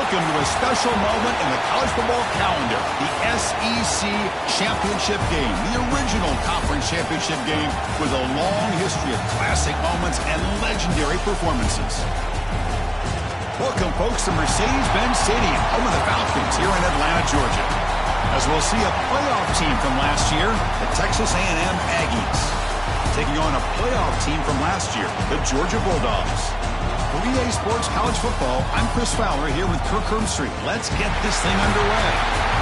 Welcome to a special moment in the college football calendar, the SEC Championship game, the original conference championship game with a long history of classic moments and legendary performances. Welcome, folks, to Mercedes-Benz Stadium, home of the Falcons here in Atlanta, Georgia. As we'll see a playoff team from last year, the Texas A&M Aggies, taking on a playoff team from last year, the Georgia Bulldogs. For EA Sports College Football, I'm Chris Fowler here with Kirk Herbstreit. Let's get this thing underway.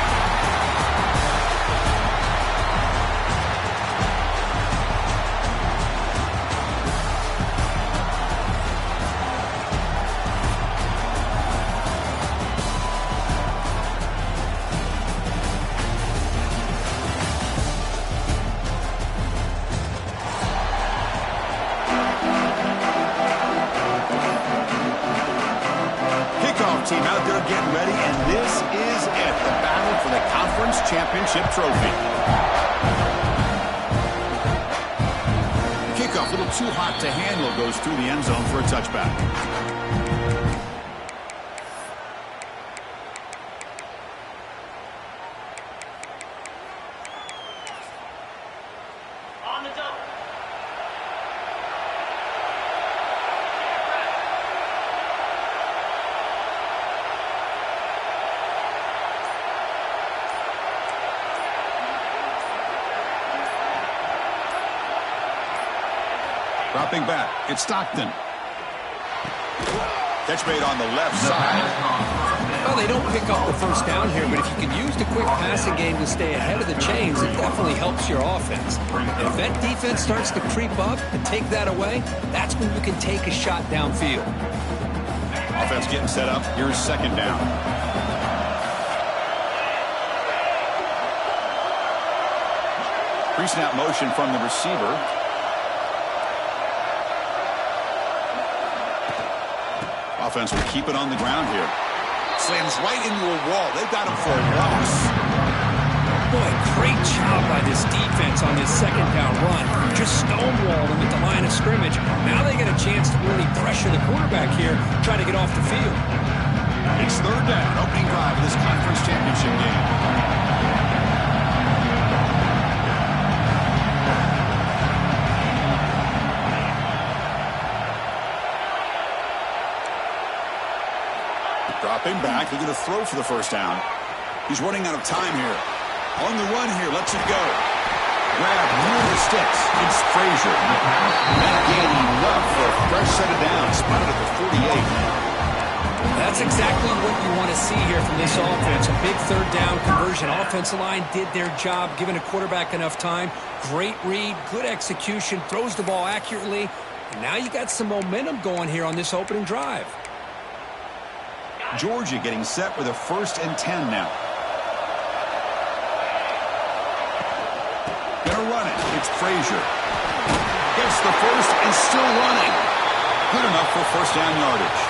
Team out there getting ready, and this is it, the battle for the conference championship trophy. Kickoff, a little too hot to handle, goes through the end zone for a touchback. Dropping back, it's Stockton. Catch made on the left side. Well, they don't pick up the first down here, but if you can use the quick passing game to stay ahead of the chains, it definitely helps your offense. And if that defense starts to creep up and take that away, that's when you can take a shot downfield. Offense getting set up. Here's second down. Pre-snap motion from the receiver. Offense will keep it on the ground here. Slams right into a wall. They've got him for a loss. Boy, great job by this defense on this second down run. Just stonewalled him at the line of scrimmage. Now they get a chance to really pressure the quarterback here, try to get off the field. It's third down, opening drive of this conference championship game. Dropping back, they're going to throw for the first down. He's running out of time here. On the run here, lets it go. Grab near the sticks. It's Frazier. Not gaining enough for a fresh set of downs. Spotted at the 48. That's exactly what you want to see here from this offense. A big third down conversion. Offensive line did their job, giving a quarterback enough time. Great read, good execution, throws the ball accurately. And now you got some momentum going here on this opening drive. Georgia getting set with a 1st and 10 now. Gonna run it. It's Frazier. Gets the first and still running. Good enough for first down yardage.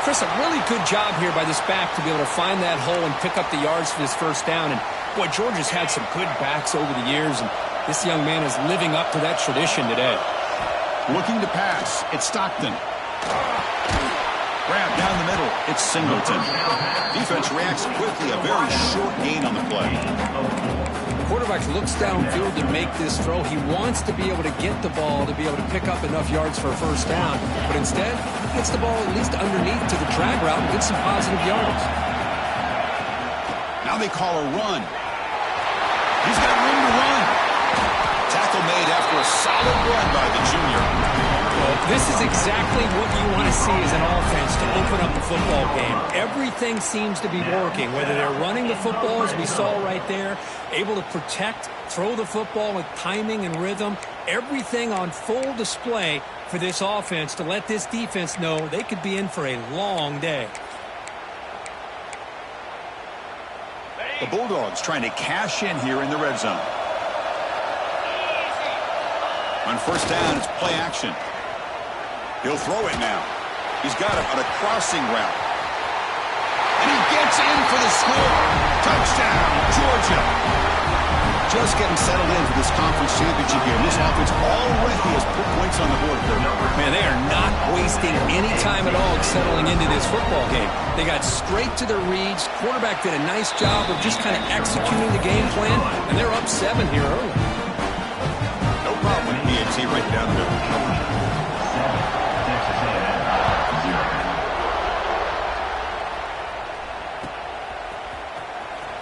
Chris, a really good job here by this back to be able to find that hole and pick up the yards for this first down. And boy, Georgia's had some good backs over the years, and this young man is living up to that tradition today. Looking to pass. It's Stockton. Grab down the middle. It's Singleton. Defense reacts quickly. A very short gain on the play. The quarterback looks downfield to make this throw. He wants to be able to get the ball to be able to pick up enough yards for a first down. But instead, he gets the ball at least underneath to the drag route and gets some positive yards. Now they call a run. He's got room to run. Tackle made after a solid run by the junior. Well, this is exactly what you want to see as an offense to open up the football game. Everything seems to be working, whether they're running the football, as we saw right there, able to protect, throw the football with timing and rhythm, everything on full display for this offense to let this defense know they could be in for a long day. The Bulldogs trying to cash in here in the red zone. On first down, it's play action. He'll throw it now. He's got it on a crossing route. And he gets in for the score. Touchdown, Georgia. just getting settled in for this conference championship game. This offense already has put points on the board. Man, they are not wasting any time at all settling into this football game. They got straight to their reads. Quarterback did a nice job of just kind of executing the game plan, and they're up 7 here early. No problem with PNT right down the middle.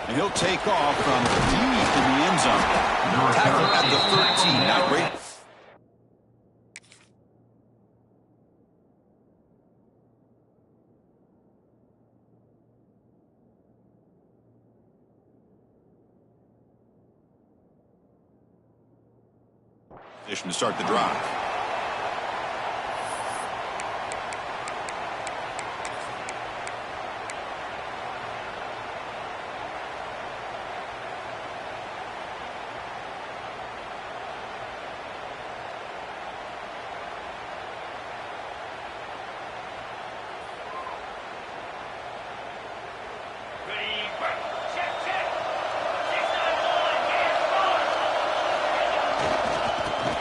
And he'll take off from deep in the end zone. Tackle at the 13. Not great. Position to start the drive.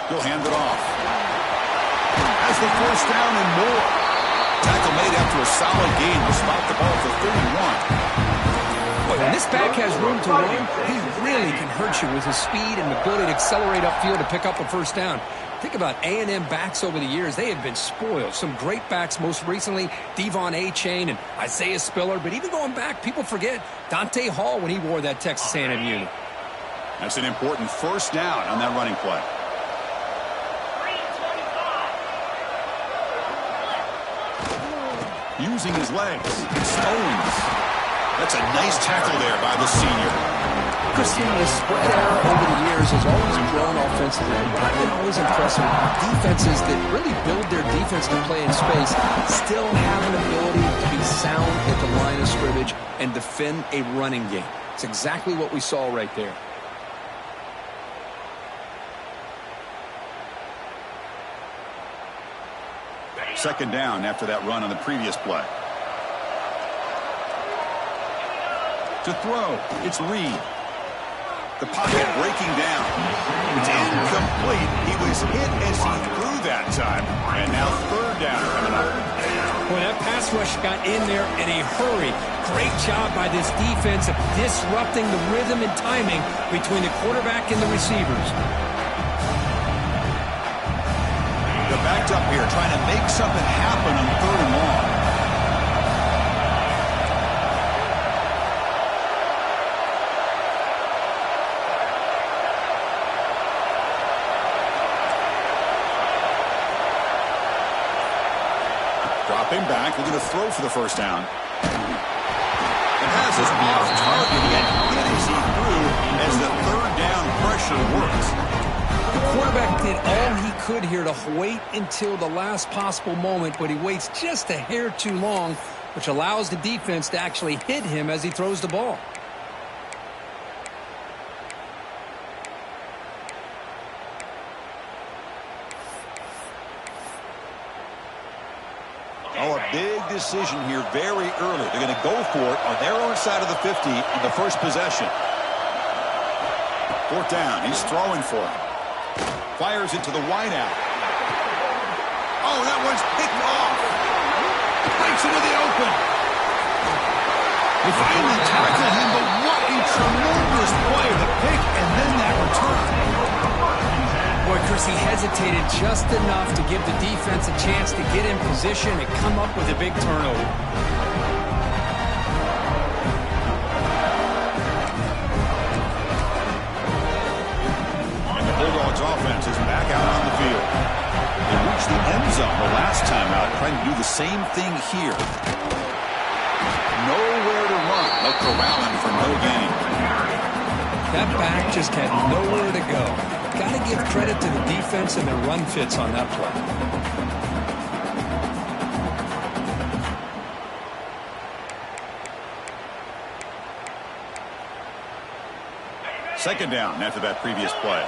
He'll hand it off. Has the first down and more. Tackle made after a solid gain to spot the ball for 31. Boy, when this back has room to run, he really can hurt you with his speed and ability to accelerate upfield to pick up a first down. Think about A&M backs over the years. They have been spoiled. Some great backs, most recently Devon Achane and Isaiah Spiller. But even going back, people forget Dante Hall when he wore that Texas A&M unit. That's an important first down on that running play. Using his legs. It's Owens. That's a nice tackle there by the senior. Christine, the spread era over the years has always grown offensively. I've been always impressed with defenses that really build their defense to play in space, still have an ability to be sound at the line of scrimmage and defend a running game. It's exactly what we saw right there. Second down after that run on the previous play. To throw, it's Reed. The pocket breaking down. It's incomplete. He was hit as he threw that time. And now third down coming up. Well, that pass rush got in there in a hurry. Great job by this defense of disrupting the rhythm and timing between the quarterback and the receivers. They're backed up here trying to make something happen on third and long. Dropping back, looking to throw for the first down. It has us off target yet hit as he threw as the third down pressure works. The quarterback did all he could here to wait until the last possible moment, but he waits just a hair too long, which allows the defense to actually hit him as he throws the ball. Oh, a big decision here very early. They're going to go for it on their own side of the 50 in the first possession. Fourth down. He's throwing for it. Fires it to the wideout. Oh, that one's picked off. Breaks into the open. They finally tackle him, but what a tremendous play. The pick and then that return. Boy, Chris, he hesitated just enough to give the defense a chance to get in position and come up with a big turnover. Bulldogs offense is back out on the field. They reached the end zone the last time out, trying to do the same thing here. Nowhere to run. They'll corral him for no gain. That back just had nowhere to go. Got to give credit to the defense and their run fits on that play. Second down after that previous play.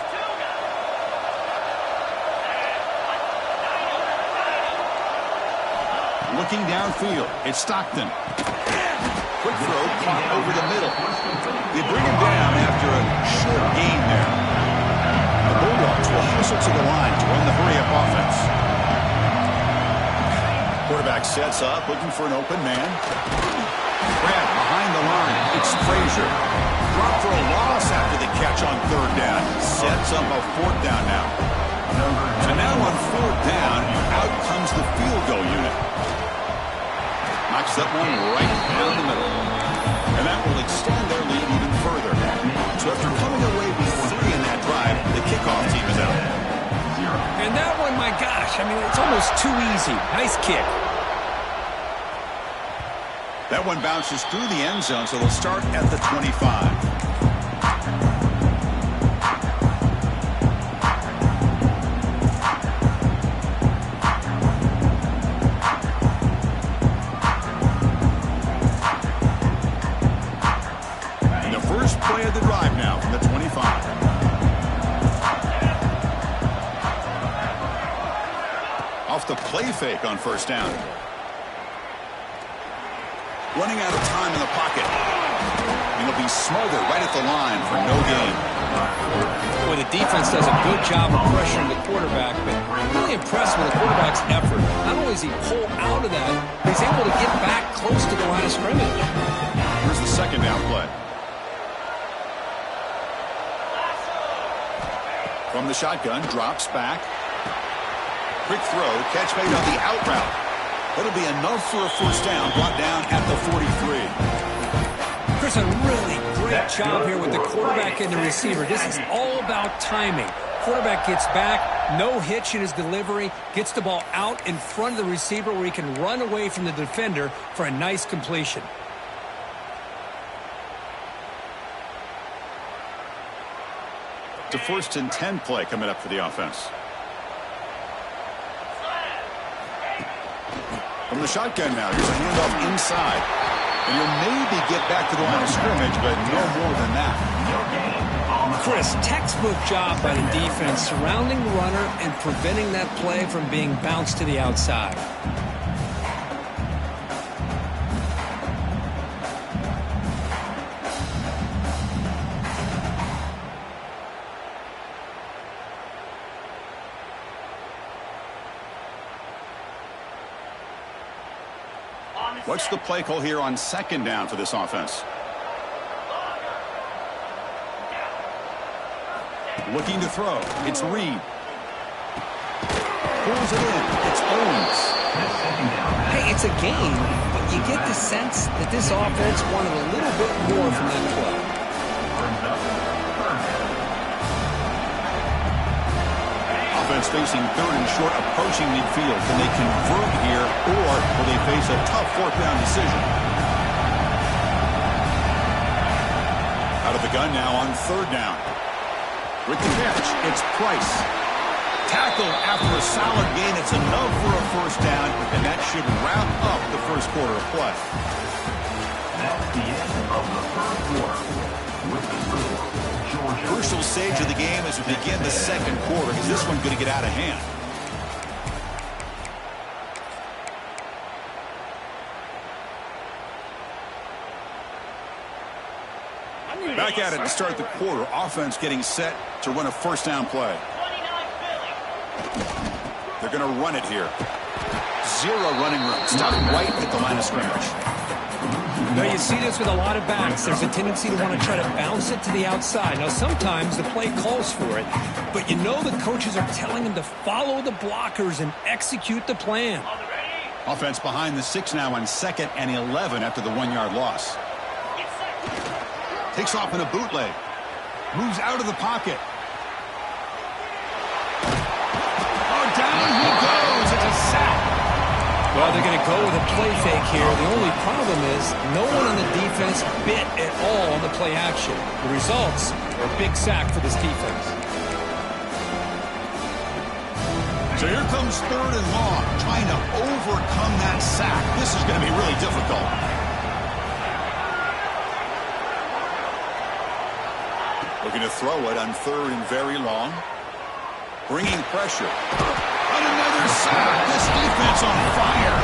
Looking downfield, it's Stockton. Quick throw, caught over the middle. They bring him down after a short gain there. Marshall to the line to run the hurry-up offense. Quarterback sets up, looking for an open man. Brad behind the line. It's Frazier. Drop for a loss after the catch on third down. Sets up a fourth down now. So now on fourth down, out comes the field goal unit. Knocks that one right down the middle. And that will extend their lead even further. So after coming away with 3 in that drive, the kickoff team is out. And that one, my gosh, I mean, it's almost too easy. Nice kick. That one bounces through the end zone, so they'll start at the 25. Play of the drive now from the 25. Off the play fake on first down. Running out of time in the pocket. And he'll be smothered right at the line for no gain. Boy, the defense does a good job of pressuring the quarterback, but I'm really impressed with the quarterback's effort. Not only does he pull out of that, but he's able to get back close to the line of scrimmage. Here's the second down play. From the shotgun, drops back. Quick throw, catch made on the out route. That'll be enough for a first down, brought down at the 43. Chris, a really great job here with the quarterback and the receiver. This is all about timing. Quarterback gets back, no hitch in his delivery, gets the ball out in front of the receiver where he can run away from the defender for a nice completion. The 1st and 10 play coming up for the offense. From the shotgun now, here's a handoff inside. And he'll maybe get back to the line of scrimmage, but no more than that. Chris, textbook job by the defense surrounding the runner and preventing that play from being bounced to the outside. What's the play call here on second down for this offense? Looking to throw. It's Reed. Pulls it in. It's Owens. Hey, it's a game, but you get the sense that this offense wanted a little bit more from that play. Offense facing third and short, approaching midfield. Can they convert here, or will they face a tough fourth down decision? Out of the gun now on third down. With the catch, it's Price. Tackled after a solid gain. It's enough for a first down, and that should wrap up the first quarter of play. That's the end of the third quarter. With the score, Georgia. Crucial stage of the game as we begin the second quarter. Is this one going to get out of hand? Back at it to start the quarter. Offense getting set to run a first down play. They're going to run it here. Zero running room. Stop right at the line of scrimmage. Now you see this with a lot of backs. There's a tendency to want to try to bounce it to the outside. Now sometimes the play calls for it, but you know the coaches are telling them to follow the blockers and execute the plan. Offense behind the 6 now on 2nd and 11 after the 1-yard loss. Takes off in a bootleg. Moves out of the pocket. Oh, down he goes. It's a sack. Well, they're going to go with a play fake here. The only problem is no one on the defense bit at all on the play action. The results are a big sack for this defense. So here comes third and long, trying to overcome that sack. This is going to be really difficult. Looking to throw it on third and very long. Bringing pressure. And another sack. This defense on fire.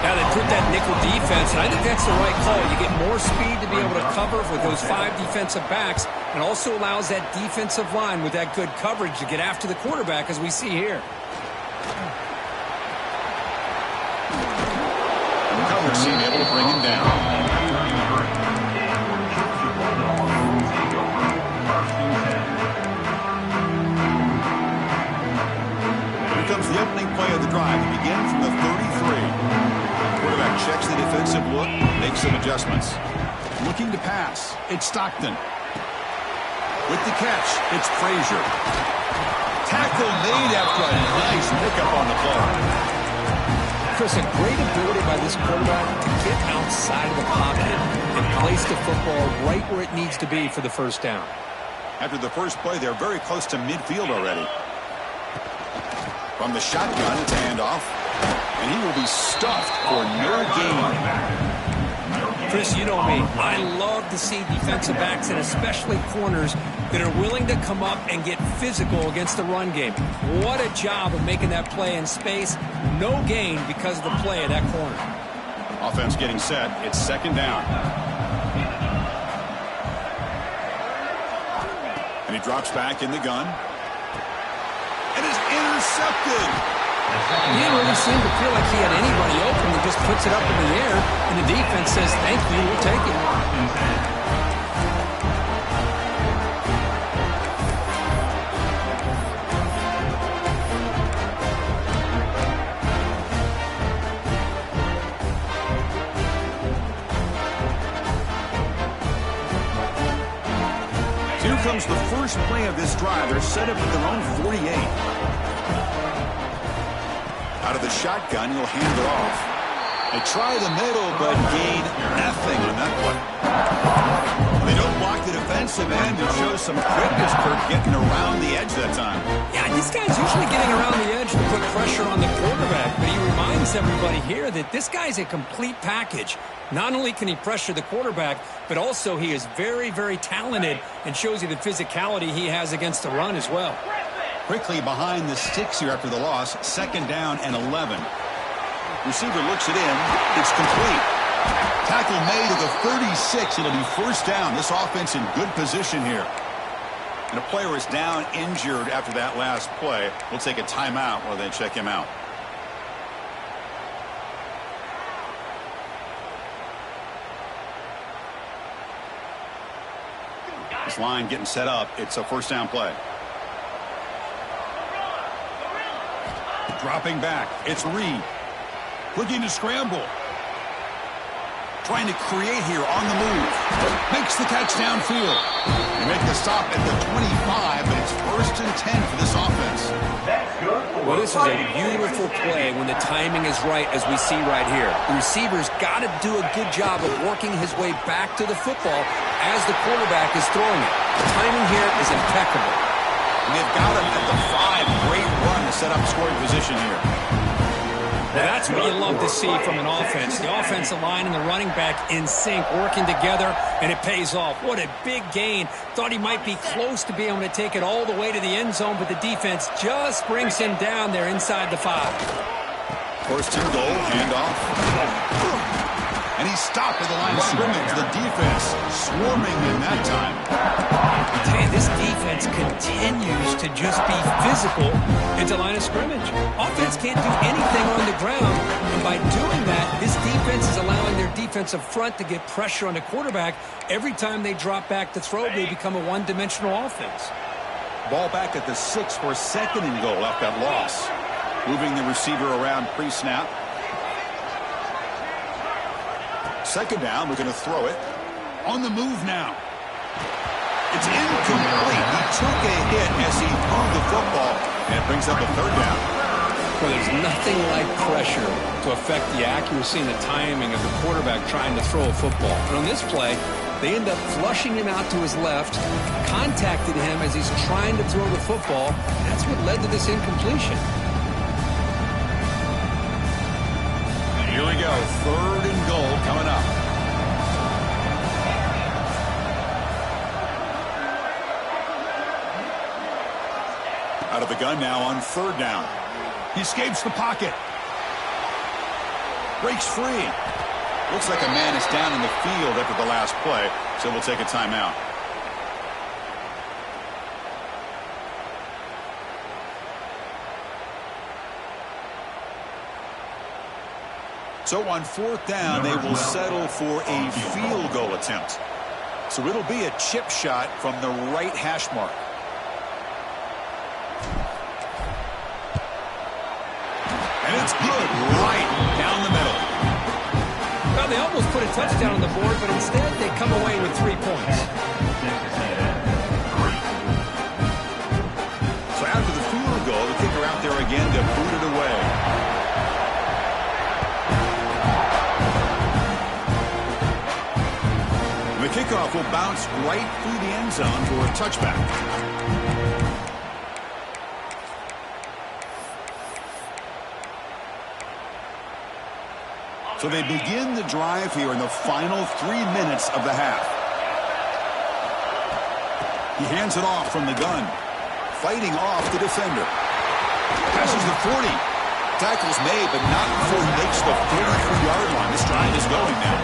Now they put that nickel defense, and I think that's the right call. You get more speed to be able to cover with those 5 defensive backs, and also allows that defensive line with that good coverage to get after the quarterback, as we see here. And the coverage team able to bring him down. Here comes the opening play of the drive. It begins from the 33. Quarterback checks the defensive look, makes some adjustments. Looking to pass, it's Stockton. With the catch, it's Frazier. Tackle made after a nice pickup on the play. Chris, a great ability by this quarterback to get outside of the pocket and place the football right where it needs to be for the first down. After the first play, they're very close to midfield already. From the shotgun, it's a handoff. And he will be stuffed for no gain. Chris, you know me. I love to see defensive backs and especially corners that are willing to come up and get physical against the run game. What a job of making that play in space. No gain because of the play of that corner. Offense getting set. It's second down. And he drops back in the gun. And is intercepted. He didn't really seem to feel like he had anybody open. He just puts it up in the air, and the defense says, thank you, we'll take it. Here comes the first play of this drive. They're set up at their own 48. Out of the shotgun, he'll hand it off. They try the middle, but gain nothing on that one. They don't block the defensive end. It shows some quickness, Kirk, getting around the edge that time. Yeah, this guy's usually getting around the edge to put pressure on the quarterback, but he reminds everybody here that this guy's a complete package. Not only can he pressure the quarterback, but also he is very, very talented and shows you the physicality he has against the run as well. Quickly behind the sticks here after the loss. Second down and 11. Receiver looks it in. It's complete. Tackle made at the 36. It'll be first down. This offense in good position here. And a player is down injured after that last play. We'll take a timeout while they check him out. This line getting set up. It's a first down play. Dropping back. It's Reed. Looking to scramble. Trying to create here on the move. Makes the catch downfield. They make the stop at the 25, but it's first and 10 for this offense. Well, this is a beautiful play when the timing is right, as we see right here. The receiver's got to do a good job of working his way back to the football as the quarterback is throwing it. The timing here is impeccable. And they've got him at the 5. Great run to set up scoring position here. Well, that's what you love to see from an offense. The offensive line and the running back in sync, working together, and it pays off. What a big gain. Thought he might be close to being able to take it all the way to the end zone, but the defense just brings him down there inside the 5. First and goal, handoff. And he's stopped at the line of scrimmage. The defense swarming in that time. I tell you, this defense continues to just be physical into line of scrimmage. Offense can't do anything on the ground, and by doing that, this defense is allowing their defensive front to get pressure on the quarterback. Every time they drop back to throw, they become a one-dimensional offense. Ball back at the 6 for second and goal after that loss. Moving the receiver around pre-snap. Second down, we're going to throw it. On the move now. It's incomplete. He took a hit as he threw the football, and it brings up a third down. Well, there's nothing like pressure to affect the accuracy and the timing of the quarterback trying to throw a football. And on this play, they end up flushing him out to his left, contacted him as he's trying to throw the football. That's what led to this incompletion. Here we go. Third and goal coming up. Out of the gun now on third down. He escapes the pocket. Breaks free. Looks like a man is down in the field after the last play, so we'll take a timeout. So on 4th down, they will settle for a field goal attempt. So it'll be a chip shot from the right hash mark. And it's good right down the middle. Well, they almost put a touchdown on the board, but instead they come away with 3 points. So after the field goal, the kicker out there again to boot it away. The kickoff will bounce right through the end zone for a touchback. So they begin the drive here in the final 3 minutes of the half. He hands it off from the gun. Fighting off the defender. Passes the 40. Tackle's made, but not before he makes the 43-yard line. This drive is going now.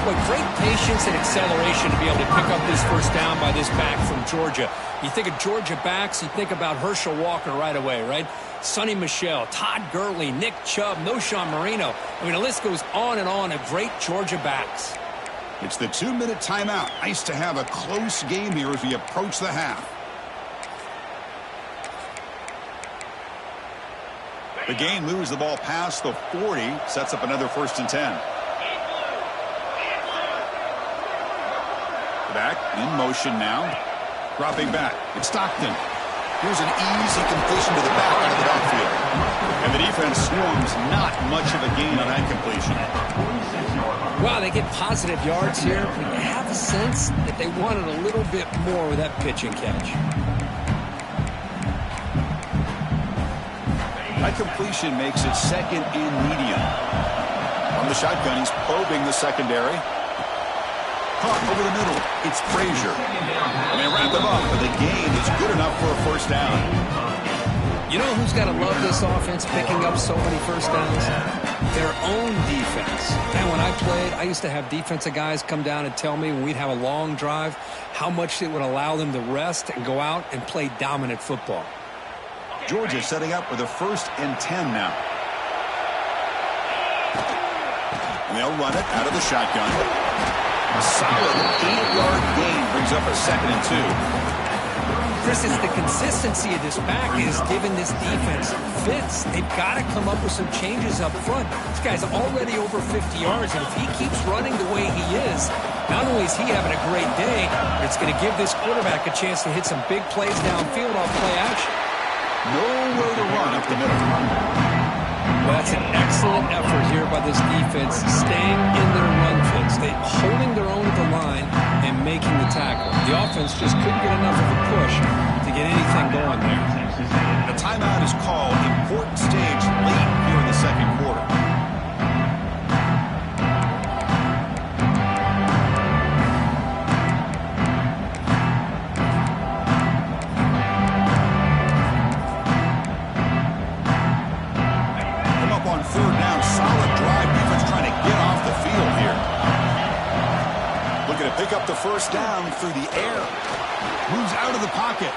Boy, great patience and acceleration to be able to pick up this first down by this back from Georgia. You think of Georgia backs, you think about Herschel Walker right away, right? Sonny Michel, Todd Gurley, Nick Chubb, Noshawn Marino. I mean, the list goes on and on of great Georgia backs. It's the 2-minute timeout. Nice to have a close game here as we approach the half. The game moves the ball past the 40, sets up another 1st and 10. Back in motion now. Dropping back. It's Stockton. Here's an easy completion to the back out of the backfield. And the defense swarms not much of a gain on that completion. Wow, they get positive yards here, but you have a sense that they wanted a little bit more with that pitch and catch. That completion makes it 2nd and medium. On the shotgun, he's probing the secondary. Caught over the middle. It's Frazier. And they wrap him up, but the gain is good enough for a 1st down. You know who's got to love this offense picking up so many 1st downs? Their own defense. And when I played, I used to have defensive guys come down and tell me when we'd have a long drive how much it would allow them to rest and go out and play dominant football. Georgia setting up with a 1st and 10 now. And they'll run it out of the shotgun. A solid 8-yard gain brings up a 2nd and 2. Chris, it's the consistency of this back is giving this defense fits. They've got to come up with some changes up front. This guy's already over 50 yards, and if he keeps running the way he is, not only is he having a great day, it's going to give this quarterback a chance to hit some big plays downfield off play action. Nowhere to run up the middle. Well, that's an excellent effort here by this defense, staying in their run fits. They're holding their own at the line and making the tackle. The offense just couldn't get enough of a push to get anything going there. The timeout is called. Important stage late here in the 2nd quarter. On 3rd down, solid drive. Defense trying to get off the field here. Looking to pick up the 1st down through the air. Moves out of the pocket.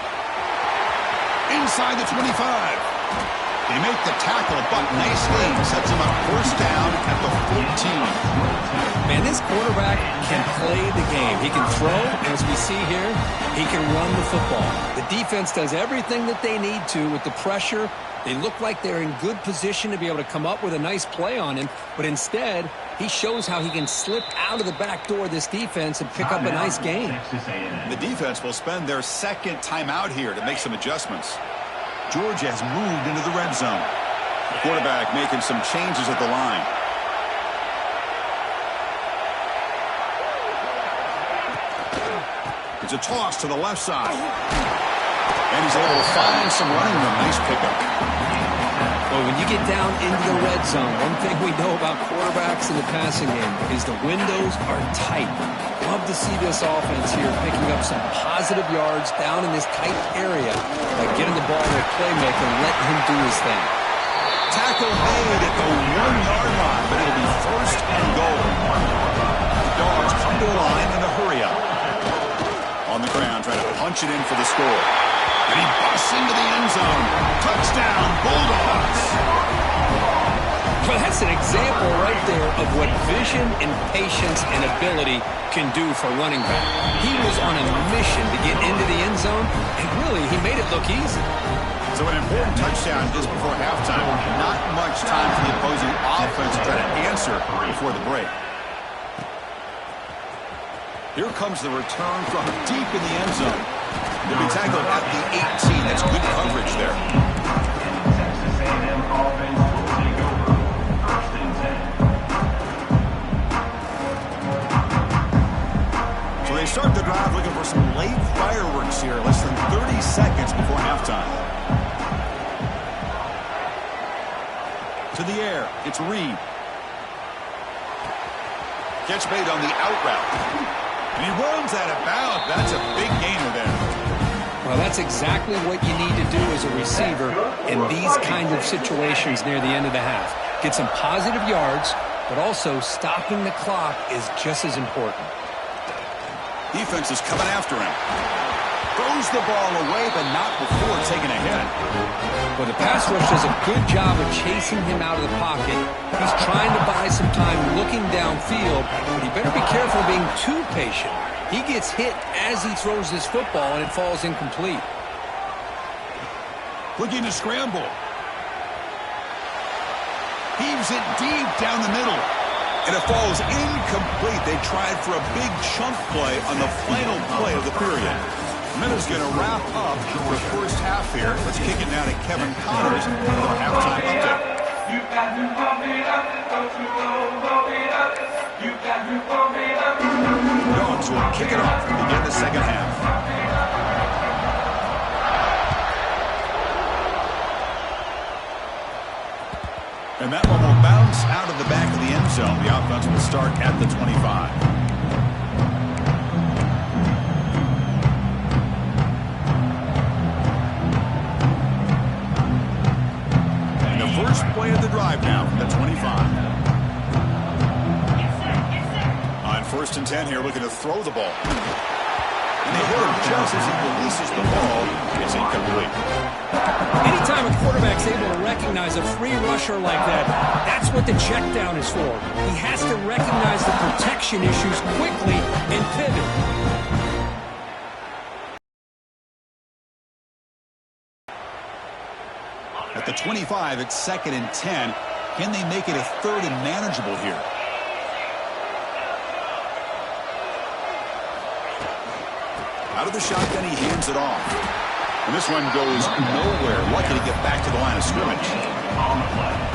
Inside the 25. They make the tackle, but nice game. Sets him up 1st down at the 14. Man, this quarterback can play the game. He can throw, and as we see here, he can run the football. The defense does everything that they need to with the pressure. They look like they're in good position to be able to come up with a nice play on him, but instead, he shows how he can slip out of the back door of this defense and pick up a nice gain. The defense will spend their 2nd timeout here to make some adjustments. Georgia has moved into the red zone. The quarterback making some changes at the line. It's a toss to the left side. And he's able to find some running room. Nice pickup. Well, when you get down into the red zone, one thing we know about quarterbacks in the passing game is the windows are tight. Love to see this offense here picking up some positive yards down in this tight area by getting the ball to a playmaker and letting him do his thing. Tackle made at the 1-yard line, but it'll be first and goal. The Dogs come to the line in a hurry up. On the ground, trying to punch it in for the score. And he busts into the end zone. Touchdown, Bulldogs. Well, that's an example right there of what vision and patience and ability can do for a running back. He was on a mission to get into the end zone, and really, he made it look easy. So an important touchdown just before halftime. Not much time for the opposing offense to try to answer before the break. Here comes the return from deep in the end zone. They'll be tackled at the 18. That's good coverage there. Texas A&M offense will take over. First and 10. So they start the drive looking for some late fireworks here. Less than 30 seconds before halftime. To the air. It's Reed. Catch made on the out route. And he runs out of bounds. That's a big gainer there. Well, that's exactly what you need to do as a receiver in these kinds of situations near the end of the half. Get some positive yards, but also stopping the clock is just as important. Defense is coming after him. Throws the ball away, but not before taking a hit. Well, the pass rush does a good job of chasing him out of the pocket. He's trying to buy some time looking downfield, but he better be careful being too patient. He gets hit as he throws this football, and it falls incomplete. Looking to scramble. Heaves it deep down the middle. And it falls incomplete. They tried for a big chunk play on the final play of the period. Minutes going to wrap up the first half here. Let's kick it now to Kevin Connors for the halftime update. Dogs will kick it off to begin the second half. And that one will bounce out of the back of the end zone. The offense will start at the 25. First play of the drive now from the 25. On first and 10 here, looking to throw the ball. And they hit him just as he releases the ball. It's incomplete. Anytime a quarterback's able to recognize a free rusher like that, that's what the check down is for. He has to recognize the protection issues quickly and pivot. At the 25, it's second and 10. Can they make it a third and manageable here? Out of the shotgun, he hands it off. And this one goes nowhere. Lucky to get back to the line of scrimmage.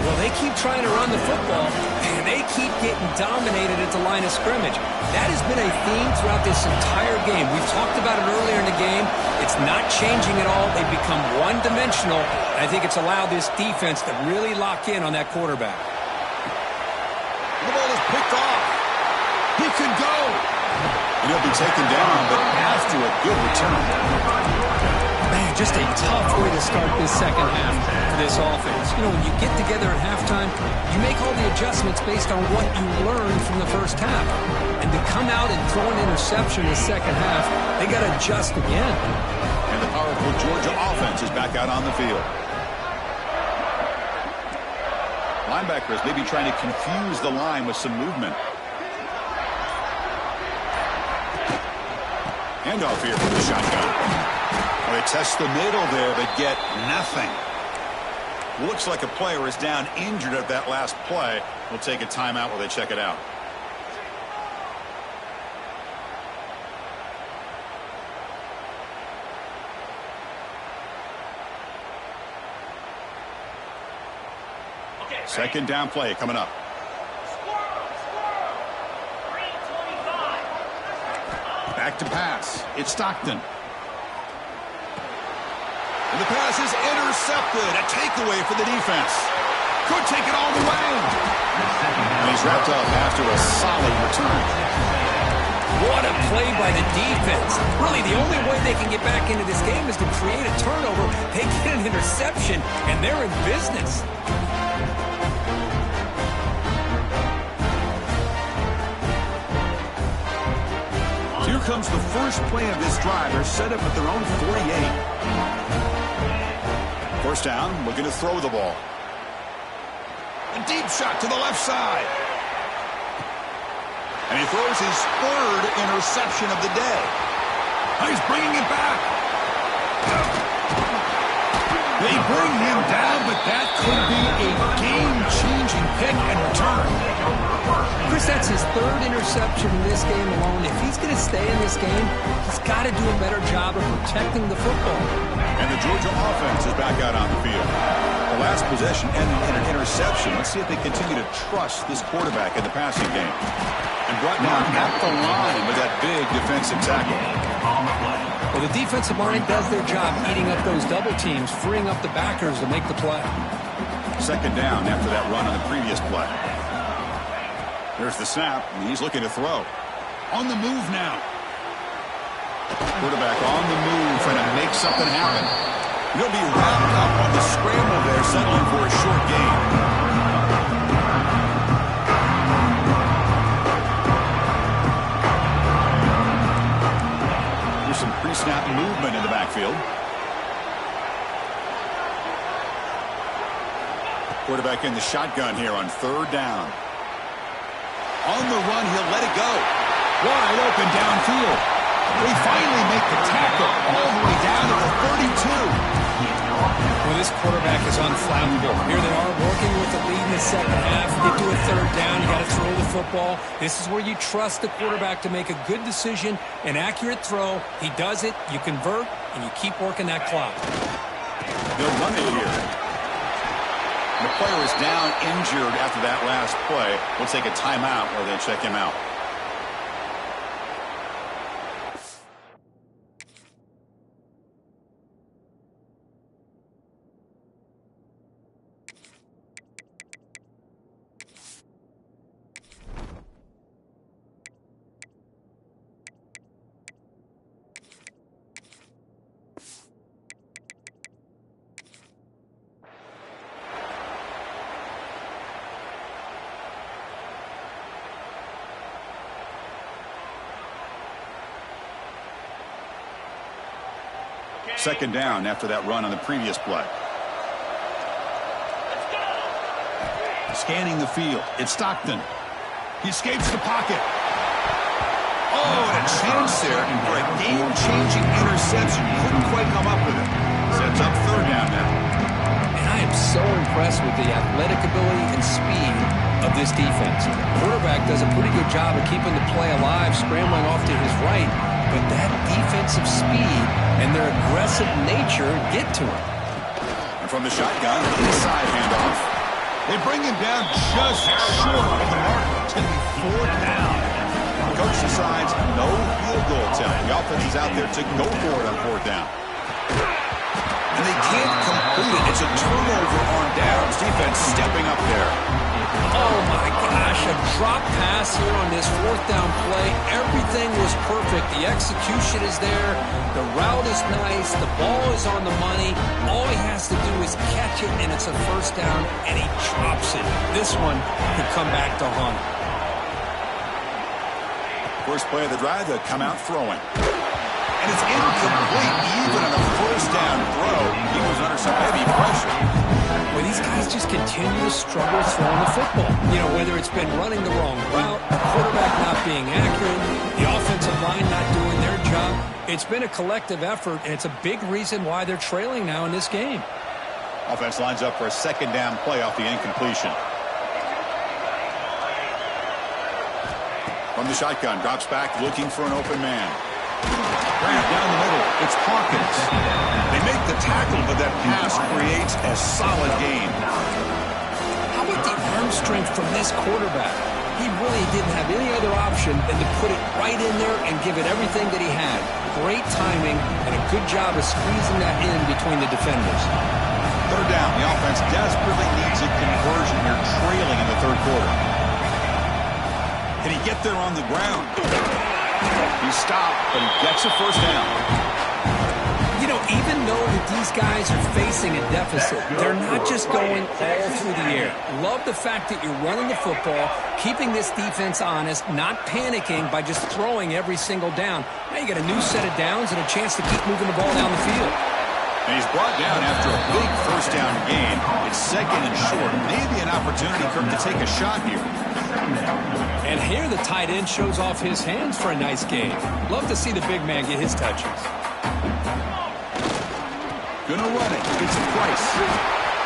Well, they keep trying to run the football, and they keep getting dominated at the line of scrimmage. That has been a theme throughout this entire game. We've talked about it earlier in the game. It's not changing at all. They've become one-dimensional, and I think it's allowed this defense to really lock in on that quarterback. The ball is picked off. He could go. And he'll be taken down, but after a good return. Man, just a tough way to start this second half for this offense. You know, when you get together at halftime, you make all the adjustments based on what you learned from the first half. And to come out and throw an interception in the second half, they got to adjust again. And the powerful Georgia offense is back out on the field. Linebackers maybe trying to confuse the line with some movement. Handoff here for the shotgun. Well, they test the middle there, but get nothing. Looks like a player is down injured at that last play. We'll take a timeout while they check it out. Second down play coming up. Back to pass. It's Stockton. And the pass is intercepted. A takeaway for the defense. Could take it all the way. And he's wrapped up after a solid return. What a play by the defense. Really, the only way they can get back into this game is to create a turnover. They get an interception, and they're in business. Here comes the first play of this drive. They're set up at their own 48. First down, looking to throw the ball. A deep shot to the left side. And he throws his third interception of the day. He's bringing it back. They bring him down, but that could be a game-changing pick and return. Chris, that's his third interception in this game alone. If he's going to stay in this game, he's got to do a better job of protecting the football. And the Georgia offense is back out on the field. The last possession ended in an interception. Let's see if they continue to trust this quarterback in the passing game. And brought down at the line with that big defensive tackle. Well, the defensive line does their job eating up those double teams, freeing up the backers to make the play. Second down after that run on the previous play. There's the snap, and he's looking to throw. On the move now. Quarterback on the move, trying to make something happen. He'll be wrapped up on the scramble there, settling for a short gain. There's some pre-snap movement in the backfield. Quarterback in the shotgun here on third down. On the run, he'll let it go. Wide open downfield. They finally make the tackle all the way down to the 32. Well, this quarterback is unflappable. Here they are working with the lead in the second half. Get to a third down, you got to throw the football. This is where you trust the quarterback to make a good decision, an accurate throw. He does it, you convert, and you keep working that clock. They'll run it here. The player is down injured after that last play. We'll take a timeout while they check him out. Second down after that run on the previous play. Scanning the field. It's Stockton. He escapes the pocket. Oh, and a chance there for a game-changing interception. Couldn't quite come up with it. Sets up third down now. And I am so impressed with the athletic ability and speed of this defense. The quarterback does a pretty good job of keeping the play alive, scrambling off to his right. But that defensive speed and their aggressive nature get to him. And from the shotgun, inside handoff. They bring him down just short of the mark. It's going to be fourth down. The coach decides no field goal attempt. The offense is out there to go for it on fourth down. And they can't complete it. It's a turnover on downs. Defense stepping up there. Oh, my gosh, a drop pass here on this fourth down play. Everything was perfect. The execution is there. The route is nice. The ball is on the money. All he has to do is catch it, and it's a first down, and he drops it. This one could come back to haunt. First play of the drive, they'll come out throwing. And it's incomplete, even on a first down throw. He was under some heavy pressure. Well, these guys just continue to struggle throwing the football. You know, whether it's been running the wrong route, the quarterback not being accurate, the offensive line not doing their job. It's been a collective effort, and it's a big reason why they're trailing now in this game. Offense lines up for a second down play off the incompletion. From the shotgun, drops back, looking for an open man. Grant down the middle. It's Hawkins. They make the tackle, but that pass creates a solid gain. How about the arm strength from this quarterback? He really didn't have any other option than to put it right in there and give it everything that he had. Great timing and a good job of squeezing that in between the defenders. Third down. The offense desperately needs a conversion. They're trailing in the third quarter. Can he get there on the ground? He stopped, but he gets a first down. You know, even though the these guys are facing a deficit, they're not just going all through the air. Love the fact that you're running the football, keeping this defense honest, not panicking by just throwing every single down. Now you got a new set of downs and a chance to keep moving the ball down the field. And he's brought down after a big first down gain. It's second and short. Maybe an opportunity, Kirk, to take a shot here. And here the tight end shows off his hands for a nice gain. Love to see the big man get his touches. Gonna run it. It's a Price.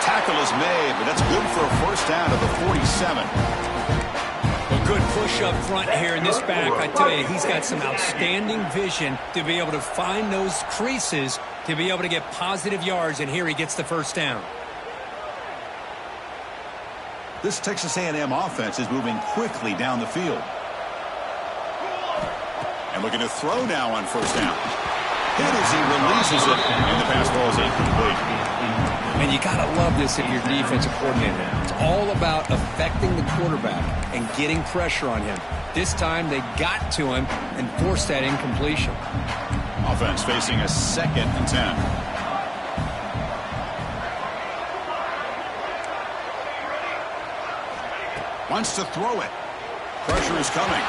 Tackle is made, but that's good for a first down to the 47. A good push up front here in this back. I tell you, he's got some outstanding vision to be able to find those creases to be able to get positive yards, and here he gets the first down. This Texas A&M offense is moving quickly down the field. And looking to throw now on first down. Hit as he releases it, and the pass ball is incomplete. And you got to love this if you're defensive coordinator. It's all about affecting the quarterback and getting pressure on him. This time they got to him and forced that incompletion. Offense facing a 2nd and 10. Wants to throw it. Pressure is coming.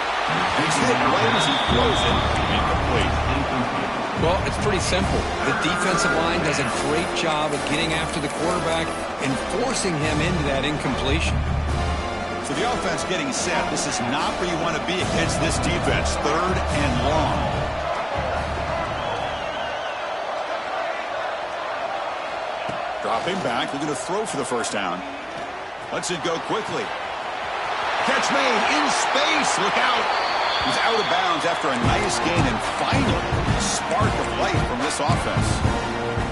He's hit right as he throws it. Incomplete. Well, it's pretty simple. The defensive line does a great job of getting after the quarterback and forcing him into that incompletion. So the offense getting set. This is not where you want to be against this defense. 3rd and long. Dropping back, looking to throw for the first down. Lets it go quickly. Catch made in space. Look out. He's out of bounds after a nice gain, and finally, a spark of light from this offense.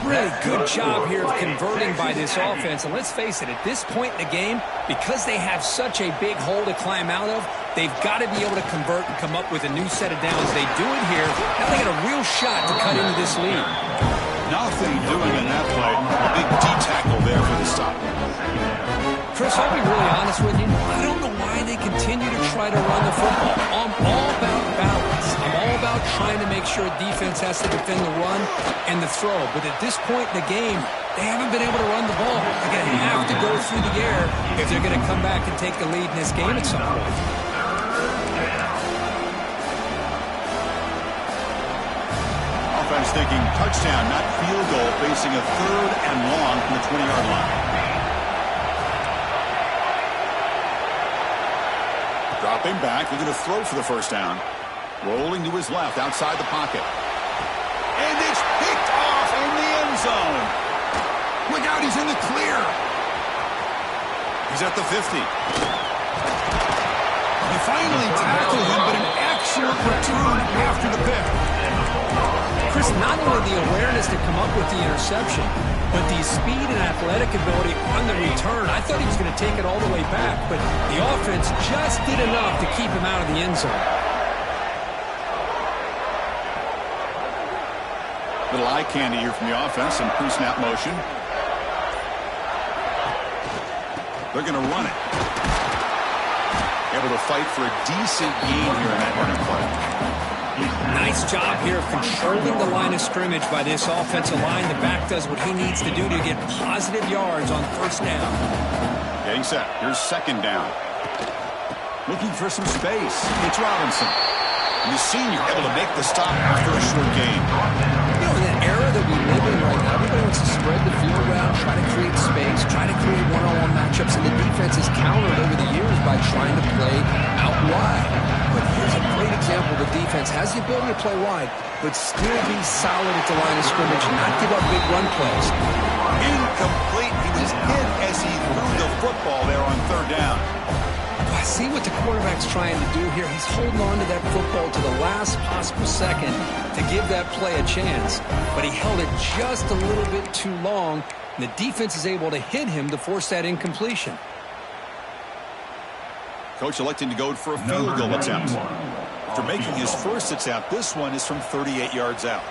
Really good job here of converting by this offense. And let's face it, at this point in the game, because they have such a big hole to climb out of, they've got to be able to convert and come up with a new set of downs. They do it here. Now they got a real shot to cut into this lead. Nothing doing in that play. A big D-tackle there for the stop. Chris, I'll be really honest with you. I don't know why they continue to try to run the football. I'm all about balance. I'm all about trying to make sure defense has to defend the run and the throw. But at this point in the game, they haven't been able to run the ball. They're going to have to go through the air if they're going to come back and take the lead in this game at some point. Offense thinking touchdown, not field goal, facing a 3rd and long from the 20-yard line. Dropping back, looking to throw for the first down. Rolling to his left, outside the pocket. And it's picked off in the end zone. Look out, he's in the clear. He's at the 50. They finally tackle him, but an excellent return after the pick. Chris, not only the awareness to come up with the interception, but the speed and athletic ability on the return. I thought he was going to take it all the way back, but the offense just did enough to keep him out of the end zone. Little eye candy here from the offense, some pre-snap motion. They're going to run it. Able to fight for a decent gain here in that running play. Nice job here of controlling the line of scrimmage by this offensive line. The back does what he needs to do to get positive yards on first down. Getting set. Here's 2nd down. Looking for some space. It's Robinson. And the senior able to make the stop after a short gain. You know, in that era that we live in right now, everybody wants to spread the field around, try to create space, try to create one-on-one matchups, and the defense is countered over the years by trying to play out wide. But here's a great example. The defense has the ability to play wide, but still be solid at the line of scrimmage and not give up big run plays. Incomplete. He was hit as he threw the football there on 3rd down. I see what the quarterback's trying to do here. He's holding on to that football to the last possible second to give that play a chance. But he held it just a little bit too long, and the defense is able to hit him to force that incompletion. Coach electing to go for a field goal attempt. After making his first attempt, this one is from 38 yards out.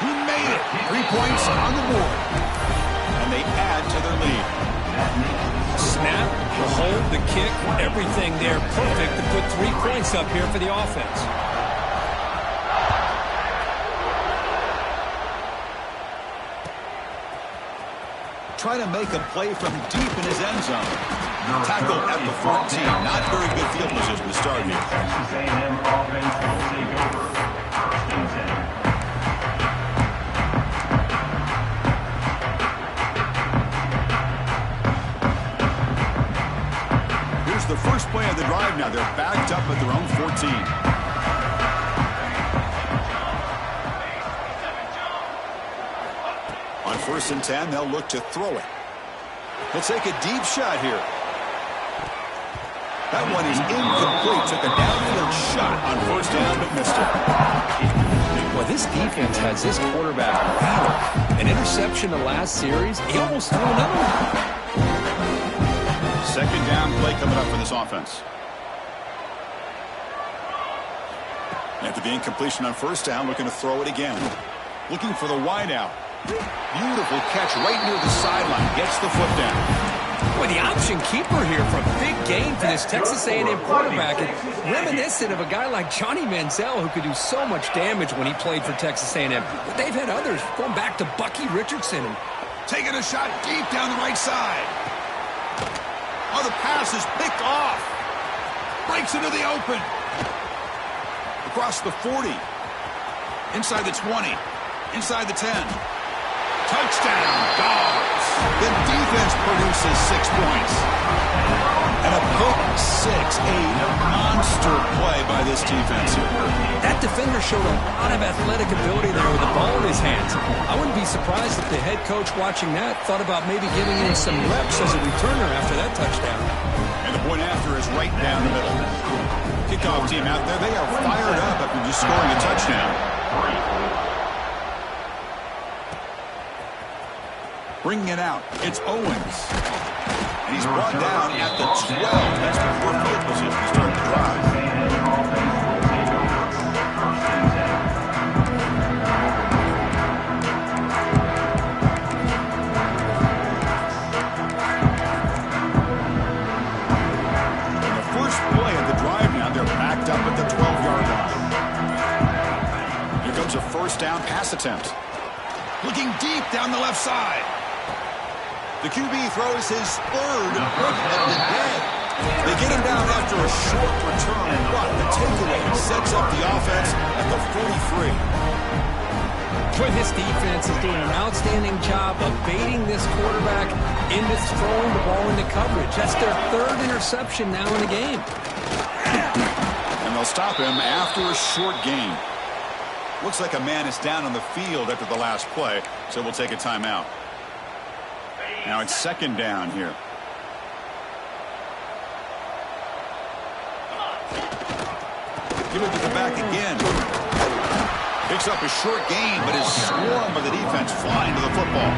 He made it. 3 points on the board. And they add to their lead. Snap, the hold, the kick, everything there perfect to put 3 points up here for the offense. trying to make a play from deep in his end zone. Tackle at the 14. Not very good field position to start here. Texas A&M offense will take over. 1st and 10. Here's the first play of the drive now. They're backed up at their own 14. On 1st and 10, they'll look to throw it. He'll take a deep shot here. That one is incomplete. Took a downfield shot on 1st down, but missed it. Well, this defense has this quarterback rattled. An interception the last series. He almost threw another one. 2nd down play coming up for this offense. After the incompletion on 1st down, looking to throw it again. Looking for the wideout. Beautiful catch right near the sideline. Gets the foot down. Boy, the option keeper here for a big gain for this Texas A&M quarterback. And reminiscent of a guy like Johnny Manziel who could do so much damage when he played for Texas A&M. But they've had others going back to Bucky Richardson. Taking a shot deep down the right side. Oh, the pass is picked off. Breaks into the open. Across the 40. Inside the 20. Inside the 10. Touchdown, Dogs. The defense produces 6 points. And a pick 6, a monster play by this defense here. That defender showed a lot of athletic ability there with the ball in his hands. I wouldn't be surprised if the head coach watching that thought about maybe giving him some reps as a returner after that touchdown. And the point after is right down the middle. Kickoff team out there. They are fired up after just scoring a touchdown. Bringing it out, it's Owens. And he's brought down at the 12. That's before field position to start the drive. And the first play of the drive now, they're backed up at the 12-yard line. Here comes a 1st down pass attempt. Looking deep down the left side. The QB throws his 3rd pick of the day. They get him down after a short return, but the takeaway sets up the offense at the 43. Boy, this defense is doing an outstanding job of baiting this quarterback into throwing the ball into coverage. That's their 3rd interception now in the game. And they'll stop him after a short gain. Looks like a man is down on the field after the last play, so we'll take a timeout. Now it's 2nd down here. Give it to the back again. Picks up a short gain, but is swarmed by the defense flying to the football.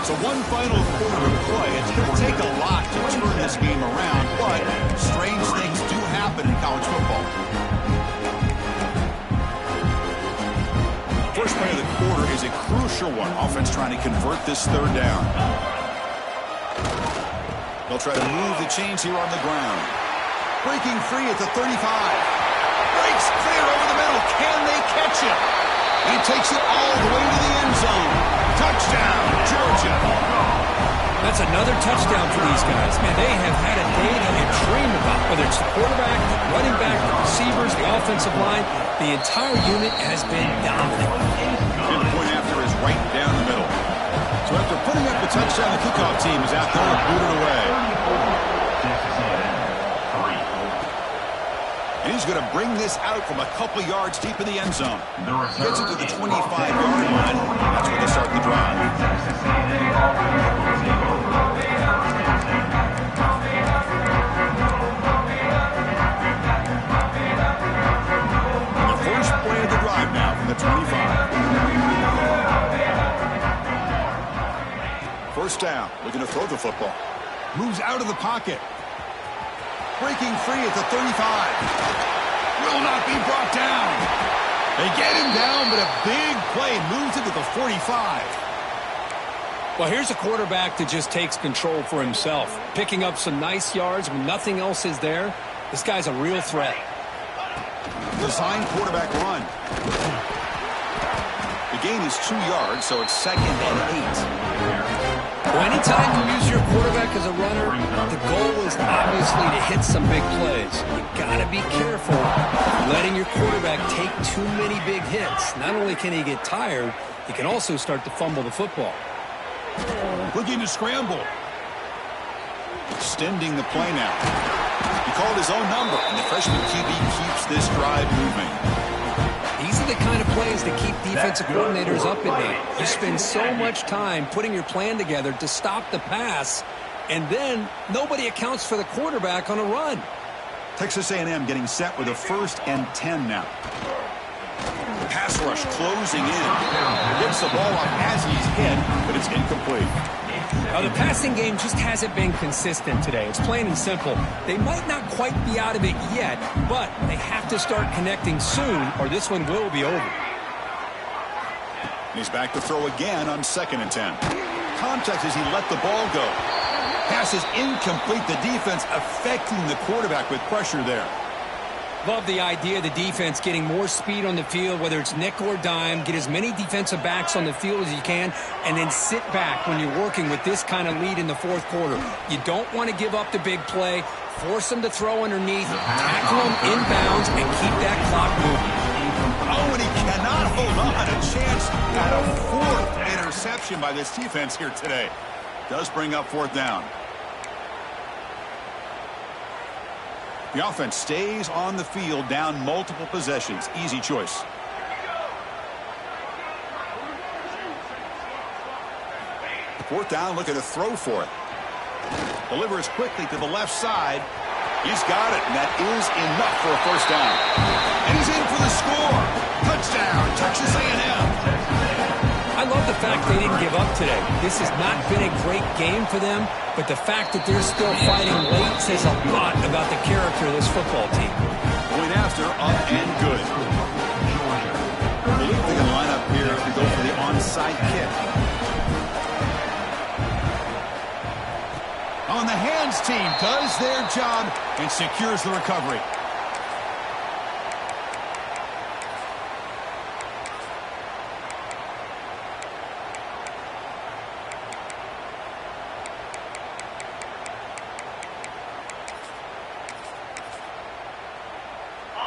So one final quarter of play. It's going to take a lot to turn this game around, but strange things do happen in college football. First play of the quarter is a crucial one. Offense trying to convert this 3rd down. They'll try to move the chains here on the ground. Breaking free at the 35. Breaks clear over the middle. Can they catch him? And he takes it all the way to the end zone. Touchdown, Georgia. That's another touchdown for these guys. Man, they have had a day that you dream about. Whether it's the quarterback, the running back, the receivers, the offensive line, the entire unit has been dominant. And the point after is right down the middle. So after putting up the touchdown, the kickoff team is out there to boot it away. And he's going to bring this out from a couple yards deep in the end zone. Gets it to the 25-yard line. That's where they start the drive. And the first play of the drive now from the 25. 1st down, looking to throw the football. Moves out of the pocket. Breaking free at the 35. Will not be brought down. They get him down, but a big play moves it to the 45. Well, here's a quarterback that just takes control for himself. Picking up some nice yards when nothing else is there. This guy's a real threat. Design quarterback run. The gain is 2 yards, so it's 2nd and 8. Well, anytime you use your quarterback as a runner, the goal is obviously to hit some big plays. You got to be careful letting your quarterback take too many big hits. Not only can he get tired, he can also start to fumble the football. Looking to scramble. Extending the play now. He called his own number, and the freshman QB keeps this drive moving. These are the kind of plays that keep defensive coordinators up at night. You spend so much time putting your plan together to stop the pass, and then nobody accounts for the quarterback on a run. Texas A&M getting set with a 1st and 10 now. Pass rush closing in. Gets the ball up as he's hit, but it's incomplete. Now, the passing game just hasn't been consistent today. It's plain and simple. They might not quite be out of it yet, but they have to start connecting soon, or this one will be over. He's back to throw again on 2nd and 10. Contact as he let the ball go. Pass is incomplete. The defense affecting the quarterback with pressure there. Love the idea of the defense getting more speed on the field, whether it's nickel or dime. Get as many defensive backs on the field as you can, and then sit back when you're working with this kind of lead in the 4th quarter. You don't want to give up the big play. Force them to throw underneath, tackle them inbounds, and keep that clock moving. Oh, and he cannot hold on. A chance at a 4th interception by this defense here today. Does bring up 4th down. The offense stays on the field, down multiple possessions. Easy choice. Fourth down, looking to throw for it. Delivers quickly to the left side. He's got it, and that is enough for a 1st down. And he's in for the score. Touchdown, Texas A&M. I love the fact they didn't give up today. This has not been a great game for them, but the fact that they're still fighting late says a lot about the character of this football team. Going after, up and good. I believe they're going to line up here to go for the onside kick. On the hands team does their job and secures the recovery.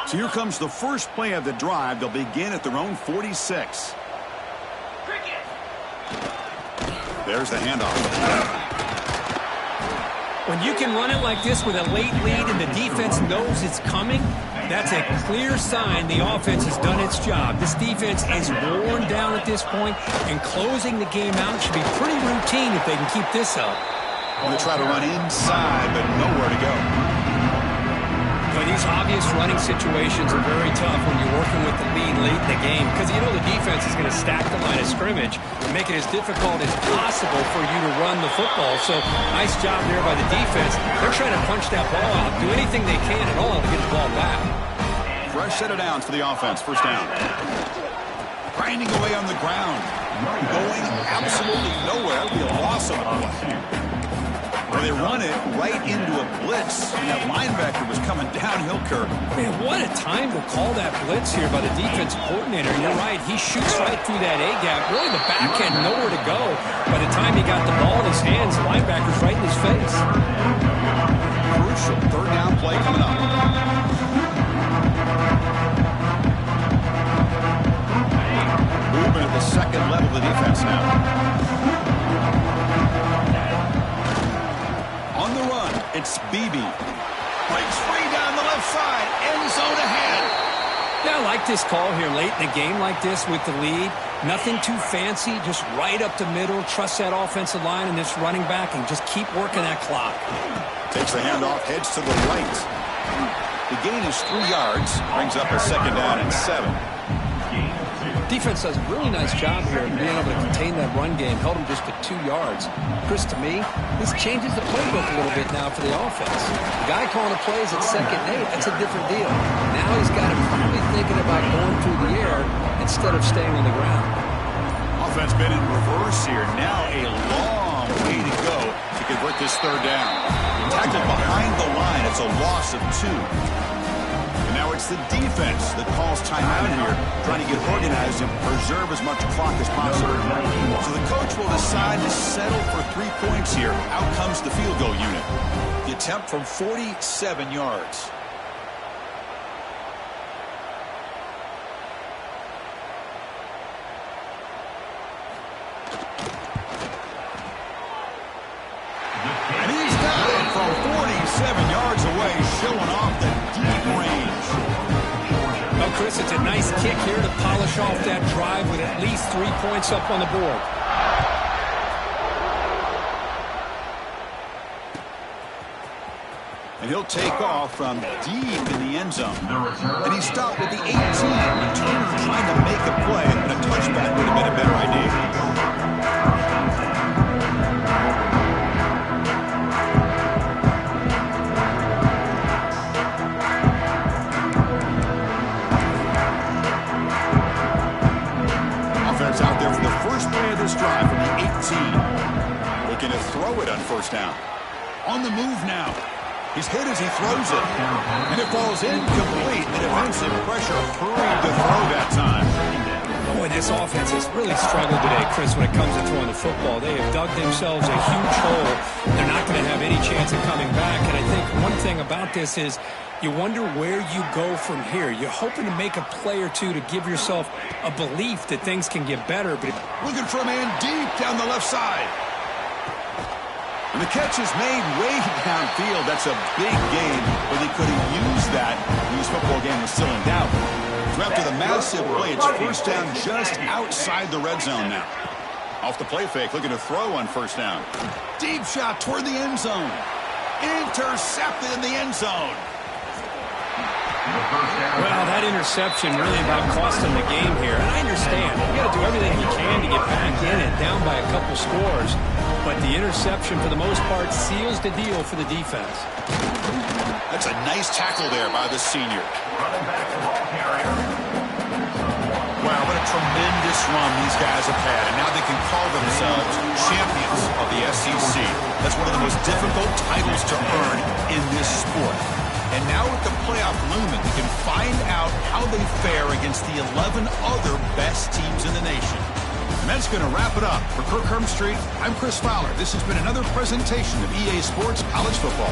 So here comes the first play of the drive. They'll begin at their own 46. There's the handoff. When you can run it like this with a late lead and the defense knows it's coming, that's a clear sign the offense has done its job. This defense is worn down at this point, and closing the game out should be pretty routine if they can keep this up. Going to try to run inside, but nowhere to go. But these obvious running situations are very tough when you're working with the lead late in the game, because you know the defense is going to stack the line of scrimmage and make it as difficult as possible for you to run the football. So nice job there by the defense. They're trying to punch that ball out, do anything they can at all to get the ball back. Fresh set of downs for the offense. 1st down. Grinding away on the ground. Going absolutely nowhere. That'll be a loss of a play. Well, they run it right into a blitz, and that linebacker was coming downhill, Kirk. Man, what a time to call that blitz here by the defensive coordinator. You're right. He shoots right through that A-gap. Really, the back had nowhere to go. By the time he got the ball in his hands, the linebacker's right in his face. Crucial 3rd down play coming up. Movement at the 2nd level of the defense now. On the run, it's Beebe. Breaks free down the left side. End zone ahead. Yeah, I like this call here late in a game like this with the lead. Nothing too fancy, just right up the middle. Trust that offensive line and this running back and just keep working that clock. Takes the handoff, heads to the right. The gain is 3 yards. Brings up a 2nd down and 7. Defense does a really nice job here of being able to contain that run game. Held them just to 2 yards. Chris, to me, this changes the playbook a little bit now for the offense. The guy calling the plays at 2nd and 8, that's a different deal. Now he's got him probably thinking about going through the air instead of staying on the ground. Defense been in reverse here. Now a long way to go to convert this third down. Tackled behind the line. It's a loss of 2. And now it's the defense that calls timeout here, trying to get organized and preserve as much clock as possible. So the coach will decide to settle for 3 points here. Out comes the field goal unit. The attempt from 47 yards. And he's got it from 47 yards away, showing off the deep range. Well, Chris, it's a nice kick here to polish off that drive with at least 3 points up on the board. And he'll take off from deep in the end zone. And he stopped at the 18. Returner trying to make a play, and a touchback would have been a better idea. Offense out there for the first play of this drive from the 18. Looking to throw it on first down. On the move now. He's hit as he throws it. And it falls incomplete. The defensive pressure hurried to throw that time. Boy, this offense has really struggled today, Chris, when it comes to throwing the football. They have dug themselves a huge hole. They're not going to have any chance of coming back. And I think one thing about this is you wonder where you go from here. You're hoping to make a play or two to give yourself a belief that things can get better. But looking for a man deep down the left side. And the catch is made way downfield. That's a big gain, but he could have used that when this football game was still in doubt. So after the massive play, it's first down just outside the red zone now. Off the play fake, looking to throw on first down. Deep shot toward the end zone. Intercepted in the end zone. Well, that interception really about cost him the game here. And I understand. You got to do everything you can to get back in and down by a couple scores. But the interception, for the most part, seals the deal for the defense. That's a nice tackle there by the senior. Wow, what a tremendous run these guys have had. And now they can call themselves champions of the SEC. That's one of the most difficult titles to earn in this sport. And now with the playoff looming, they can find out how they fare against the 11 other best teams in the nation. And that's going to wrap it up. For Kirk Herbstreit, I'm Chris Fowler. This has been another presentation of EA Sports College Football.